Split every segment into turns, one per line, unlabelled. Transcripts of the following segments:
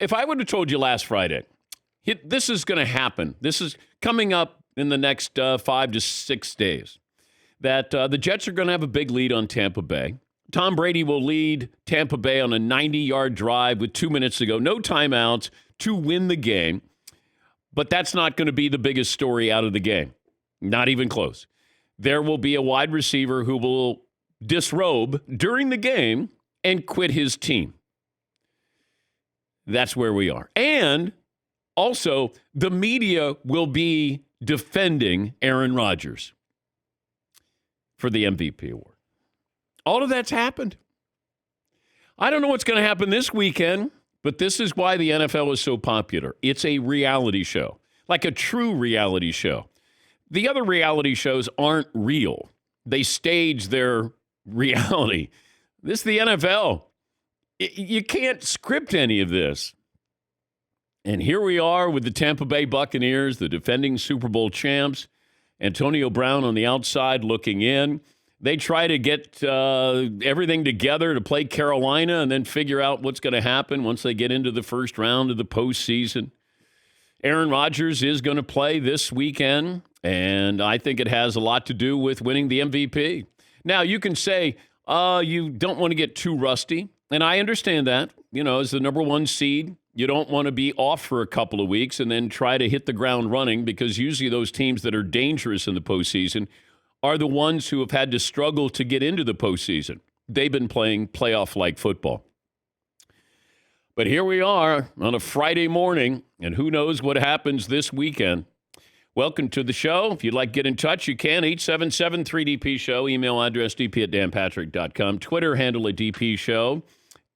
If I would have told you last Friday, this is going to happen, this is coming up in the next 5 to 6 days, that the Jets are going to have a big lead on Tampa Bay. Tom Brady will lead Tampa Bay on a 90-yard drive with 2 minutes to go, no timeouts, to win the game. But that's not going to be the biggest story out of the game. Not even close. There will be a wide receiver who will disrobe during the game and quit his team. That's where we are. And also, the media will be defending Aaron Rodgers for the MVP award. All of that's happened. I don't know what's going to happen this weekend, but this is why the NFL is so popular. It's a reality show, like a true reality show. The other reality shows aren't real. They stage their reality. This is the NFL. You can't script any of this. And here we are with the Tampa Bay Buccaneers, the defending Super Bowl champs. Antonio Brown on the outside looking in. They try to get everything together to play Carolina and then figure out what's going to happen once they get into the first round of the postseason. Aaron Rodgers is going to play this weekend, and I think it has a lot to do with winning the MVP. Now, you can say you don't want to get too rusty, and I understand that. You know, as the number one seed, you don't want to be off for a couple of weeks and then try to hit the ground running, because usually those teams that are dangerous in the postseason are the ones who have had to struggle to get into the postseason. They've been playing playoff-like football. But here we are on a Friday morning, and who knows what happens this weekend. Welcome to the show. If you'd like to get in touch, you can. 877-3DP-SHOW. Email address dp@danpatrick.com. Twitter handle at DP-SHOW.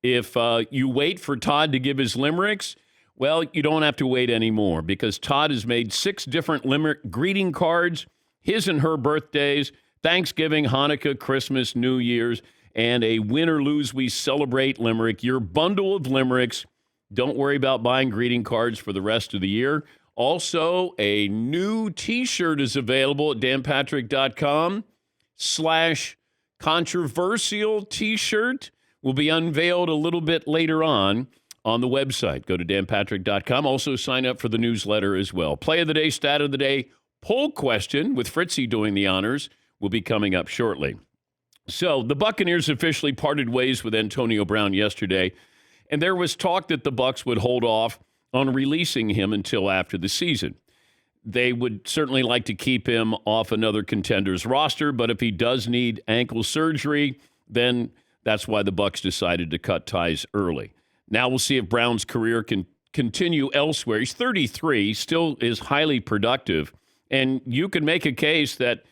If you wait for Todd to give his limericks, well, you don't have to wait anymore, because Todd has made 6 different limerick greeting cards, his and her birthdays, Thanksgiving, Hanukkah, Christmas, New Year's, and a win or lose we celebrate limerick. Your bundle of limericks. Don't worry about buying greeting cards for the rest of the year. Also, a new T-shirt is available at danpatrick.com/controversial T-shirt. Will be unveiled a little bit later on the website. Go to danpatrick.com. Also sign up for the newsletter as well. Play of the day, stat of the day, poll question with Fritzy doing the honors will be coming up shortly. So the Buccaneers officially parted ways with Antonio Brown yesterday, and there was talk that the Bucs would hold off on releasing him until after the season. They would certainly like to keep him off another contender's roster, but if he does need ankle surgery, then that's why the Bucs decided to cut ties early. Now we'll see if Brown's career can continue elsewhere. He's 33, still is highly productive, and you can make a case that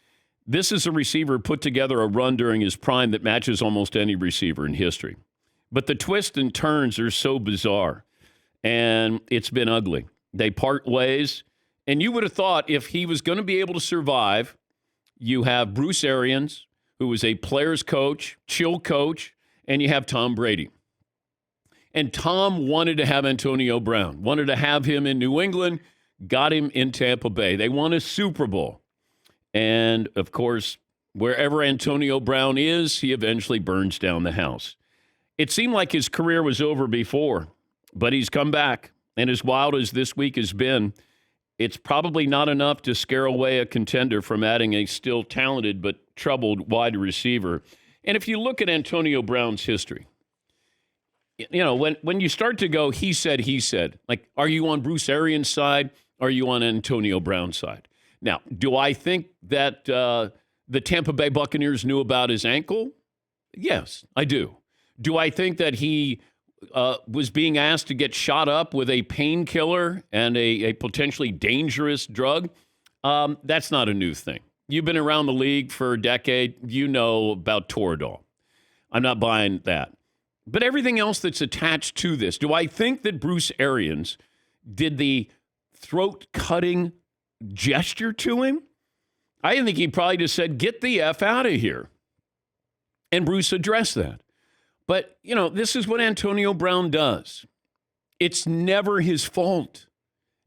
this is a receiver who put together a run during his prime that matches almost any receiver in history. But the twists and turns are so bizarre, and it's been ugly. They part ways, and you would have thought if he was going to be able to survive, you have Bruce Arians, who was a player's coach, chill coach, and you have Tom Brady. And Tom wanted to have Antonio Brown, wanted to have him in New England, got him in Tampa Bay. They won a Super Bowl. And, of course, wherever Antonio Brown is, he eventually burns down the house. It seemed like his career was over before, but he's come back. And as wild as this week has been, it's probably not enough to scare away a contender from adding a still talented but troubled wide receiver. And if you look at Antonio Brown's history, you know, when you start to go, he said, like, are you on Bruce Arians' side? Are you on Antonio Brown's side? Now, do I think that the Tampa Bay Buccaneers knew about his ankle? Yes, I do. Do I think that he was being asked to get shot up with a painkiller and a potentially dangerous drug? That's not a new thing. You've been around the league for a decade. You know about Toradol. I'm not buying that. But everything else that's attached to this, do I think that Bruce Arians did the throat-cutting gesture to him? I think he probably just said, get the F out of here. And Bruce addressed that. But, you know, this is what Antonio Brown does. It's never his fault.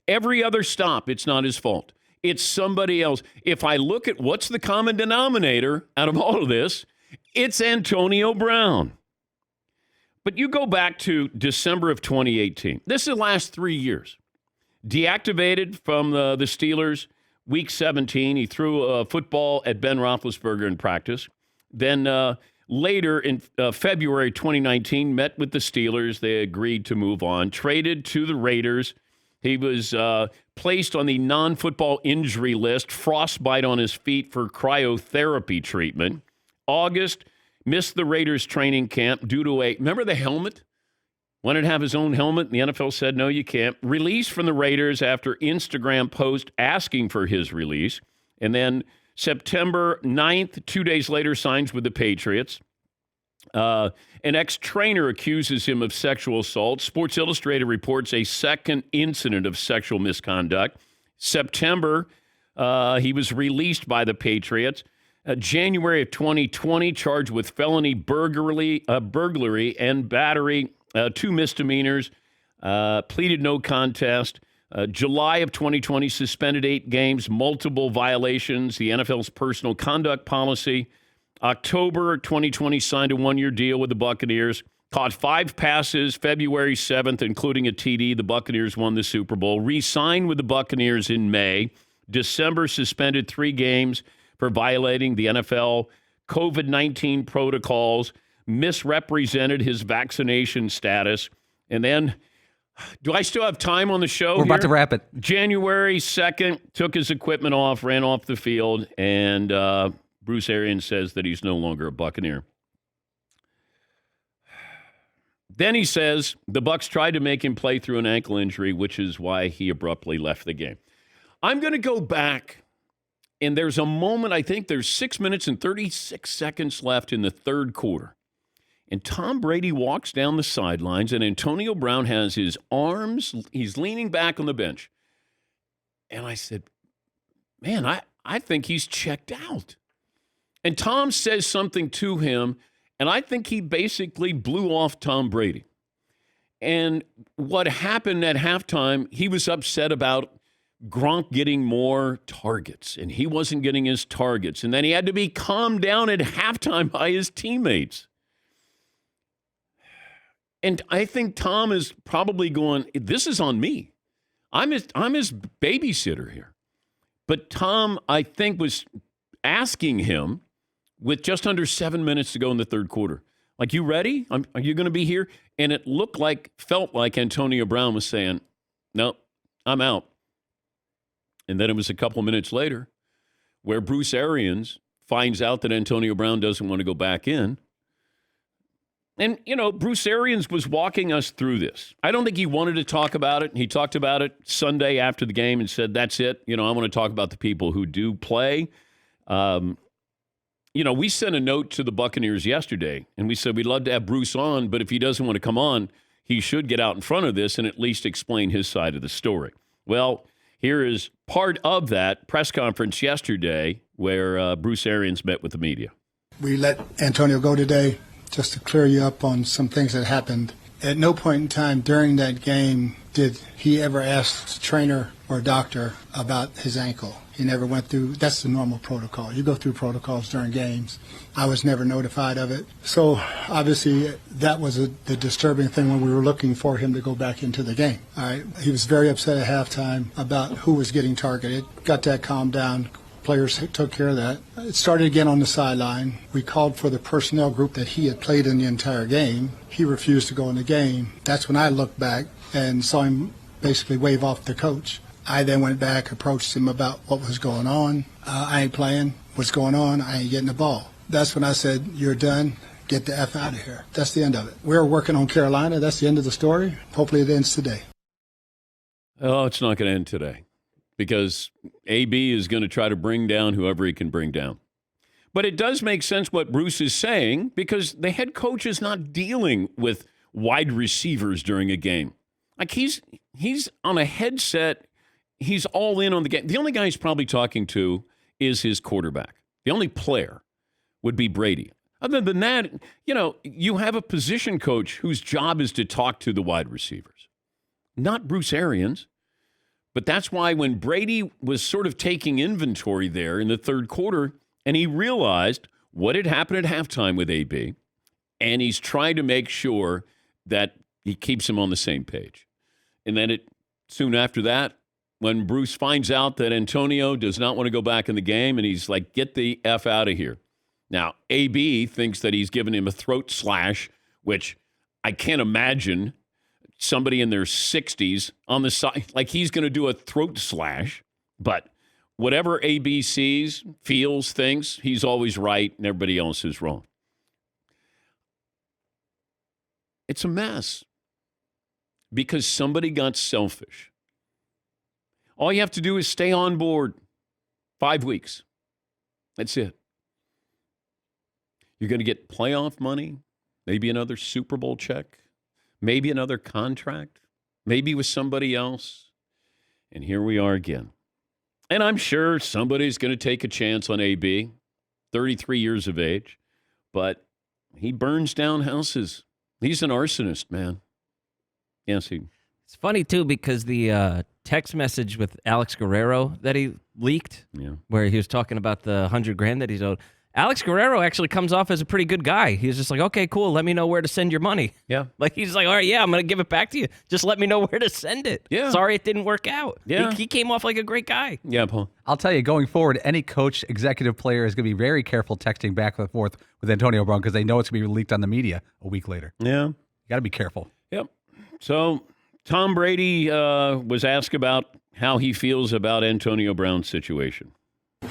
Every other stop, it's not his fault. It's somebody else. If I look at what's the common denominator out of all of this, it's Antonio Brown. But you go back to December of 2018. This is the last 3 years. Deactivated from the Steelers, week 17. He threw a football at Ben Roethlisberger in practice. Then later in February 2019, met with the Steelers. They agreed to move on. Traded to the Raiders. He was placed on the non-football injury list, frostbite on his feet for cryotherapy treatment. August, missed the Raiders training camp due to remember the helmet? Wanted to have his own helmet. The NFL said, no, you can't. Released from the Raiders after Instagram post asking for his release. And then September 9th, 2 days later, signs with the Patriots. An ex-trainer accuses him of sexual assault. Sports Illustrated reports a second incident of sexual misconduct. September, he was released by the Patriots. January of 2020, charged with felony burglary and battery, 2 misdemeanors, pleaded no contest. July of 2020, suspended 8 games, multiple violations, the NFL's personal conduct policy. October 2020, signed a 1-year deal with the Buccaneers. Caught 5 passes February 7th, including a TD. The Buccaneers won the Super Bowl. Re-signed with the Buccaneers in May. December, suspended 3 games for violating the NFL COVID-19 protocols, misrepresented his vaccination status. And then, do I still have time on the show?
We're about to wrap it.
January 2nd, took his equipment off, ran off the field, and Bruce Arians says that he's no longer a Buccaneer. Then he says the Bucs tried to make him play through an ankle injury, which is why he abruptly left the game. I'm going to go back. And there's a moment, I think there's 6 minutes and 36 seconds left in the third quarter. And Tom Brady walks down the sidelines, and Antonio Brown has his arms, he's leaning back on the bench. And I said, man, I think he's checked out. And Tom says something to him, and I think he basically blew off Tom Brady. And what happened at halftime, he was upset about Gronk getting more targets, and he wasn't getting his targets. And then he had to be calmed down at halftime by his teammates. And I think Tom is probably going, this is on me. I'm his babysitter here. But Tom, I think, was asking him with just under 7 minutes to go in the third quarter, like, you ready? Are you going to be here? And it felt like Antonio Brown was saying, no, I'm out. And then it was a couple minutes later where Bruce Arians finds out that Antonio Brown doesn't want to go back in. And, Bruce Arians was walking us through this. I don't think he wanted to talk about it. He talked about it Sunday after the game and said, that's it. I want to talk about the people who do play. We sent a note to the Buccaneers yesterday, and we said we'd love to have Bruce on, but if he doesn't want to come on, he should get out in front of this and at least explain his side of the story. Well, here is part of that press conference yesterday where Bruce Arians met with the media.
We let Antonio go today just to clear you up on some things that happened. At no point in time during that game did he ever ask the trainer or doctor about his ankle. He never went through, that's the normal protocol. You go through protocols during games. I was never notified of it. So obviously that was the disturbing thing when we were looking for him to go back into the game. All right. He was very upset at halftime about who was getting targeted. Got that calmed down. Players took care of that. It started again on the sideline. We called for the personnel group that he had played in the entire game. He refused to go in the game. That's when I looked back and saw him basically wave off the coach. I then went back, approached him about what was going on. I ain't playing. What's going on? I ain't getting the ball. That's when I said, you're done. Get the F out of here. That's the end of it. We're working on Carolina. That's the end of the story. Hopefully it ends today.
Oh, it's not going to end today because AB is going to try to bring down whoever he can bring down. But it does make sense what Bruce is saying because the head coach is not dealing with wide receivers during a game. Like he's on a headset. He's all in on the game. The only guy he's probably talking to is his quarterback. The only player would be Brady. Other than that, you have a position coach whose job is to talk to the wide receivers, not Bruce Arians. But that's why when Brady was sort of taking inventory there in the third quarter, and he realized what had happened at halftime with AB, And he's trying to make sure that he keeps him on the same page. And then soon after that, when Bruce finds out that Antonio does not want to go back in the game, and he's like, get the F out of here. Now, AB thinks that he's given him a throat slash, which I can't imagine somebody in their 60s on the side, like he's going to do a throat slash. But whatever AB sees, feels, thinks, he's always right and everybody else is wrong. It's a mess because somebody got selfish. All you have to do is stay on board 5 weeks. That's it. You're going to get playoff money, maybe another Super Bowl check, maybe another contract, maybe with somebody else. And here we are again. And I'm sure somebody's going to take a chance on AB, 33 years of age, but he burns down houses. He's an arsonist, man. Yes,
It's funny, too, because the text message with Alex Guerrero that he leaked, where he was talking about the $100,000 that he's owed, Alex Guerrero actually comes off as a pretty good guy. He's just like, okay, cool, let me know where to send your money.
Yeah.
Like, he's like, all right, yeah, I'm going to give it back to you. Just let me know where to send it.
Yeah.
Sorry it didn't work out.
Yeah.
He came off like a great guy.
Yeah, Paul.
I'll tell you, going forward, any coach, executive player is going to be very careful texting back and forth with Antonio Brown because they know it's going to be leaked on the media a week later.
Yeah.
You got to be careful.
Yep. So Tom Brady was asked about how he feels about Antonio Brown's situation.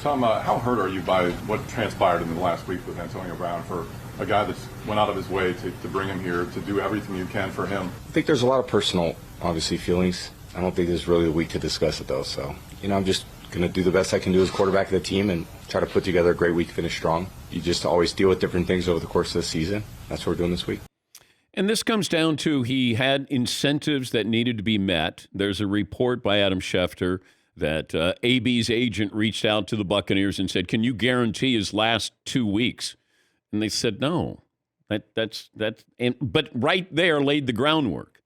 Tom, how hurt are you by what transpired in the last week with Antonio Brown for a guy that went out of his way to bring him here, to do everything you can for him?
I think there's a lot of personal, obviously, feelings. I don't think this is really the week to discuss it, though. So, I'm just going to do the best I can do as quarterback of the team and try to put together a great week, finish strong. You just always deal with different things over the course of the season. That's what we're doing this week.
And this comes down to he had incentives that needed to be met. There's a report by Adam Schefter that AB's agent reached out to the Buccaneers and said, can you guarantee his last 2 weeks? And they said, no. But right there laid the groundwork.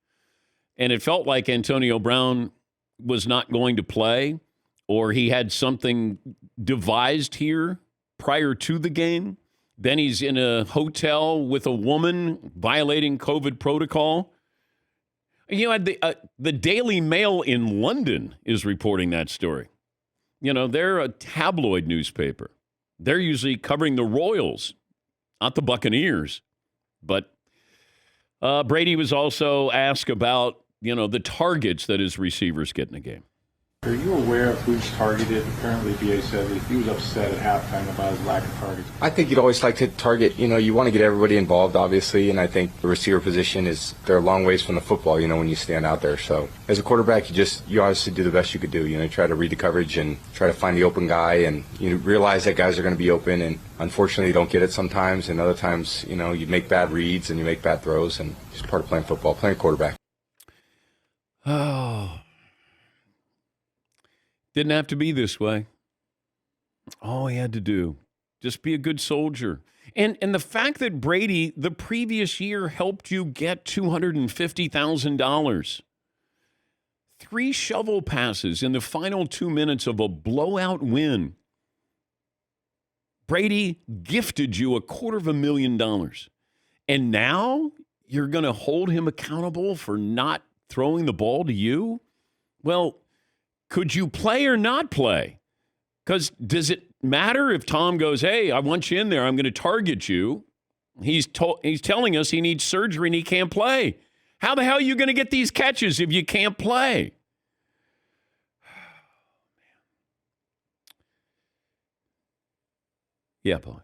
And it felt like Antonio Brown was not going to play, or he had something devised here prior to the game. Then he's in a hotel with a woman violating COVID protocol. The Daily Mail in London is reporting that story. They're a tabloid newspaper. They're usually covering the Royals, not the Buccaneers. But Brady was also asked about, the targets that his receivers get in a game.
Are you aware of who's targeted? Apparently, BA said that he was upset at halftime about his lack of targets.
I think you'd always like to target, you want to get everybody involved, obviously, and I think the receiver position they're a long ways from the football, when you stand out there. So as a quarterback, you obviously do the best you could do. You try to read the coverage and try to find the open guy, and you realize that guys are going to be open, and unfortunately you don't get it sometimes, and other times, you make bad reads and you make bad throws, and it's part of playing football, playing quarterback.
Oh. Didn't have to be this way. All he had to do, just be a good soldier. And the fact that Brady, the previous year, helped you get $250,000. 3 shovel passes in the final 2 minutes of a blowout win. Brady gifted you $250,000. And now you're going to hold him accountable for not throwing the ball to you? Well, could you play or not play? Because does it matter if Tom goes, hey, I want you in there, I'm going to target you? He's telling us he needs surgery and he can't play. How the hell are you going to get these catches if you can't play? Yeah, Paul.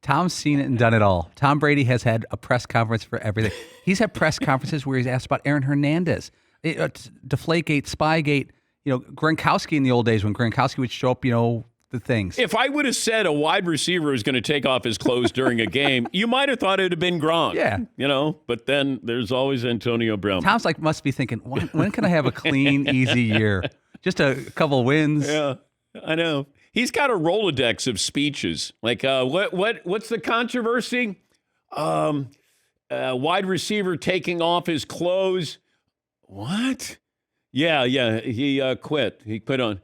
Tom's seen it and done it all. Tom Brady has had a press conference for everything. He's had press conferences where he's asked about Aaron Hernandez, Deflategate, Spygate. Gronkowski in the old days when Gronkowski would show up, the things.
If I would have said a wide receiver is going to take off his clothes during a game, you might have thought it would have been Gronk.
Yeah.
But then there's always Antonio Brown.
Tom's must be thinking, when can I have a clean, easy year? Just a couple wins.
Yeah, I know. He's got a Rolodex of speeches. Like, what's the controversy? Wide receiver taking off his clothes. What? Yeah, he quit. He quit on.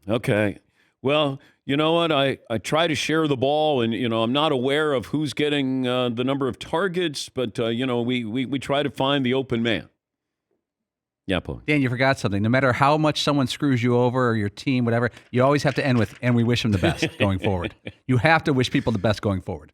Okay. Well, you know what? I try to share the ball, and, I'm not aware of who's getting the number of targets, but, we try to find the open man. Yeah, Paul.
Dan, you forgot something. No matter how much someone screws you over or your team, whatever, you always have to end with, and we wish them the best going forward. You have to wish people the best going forward.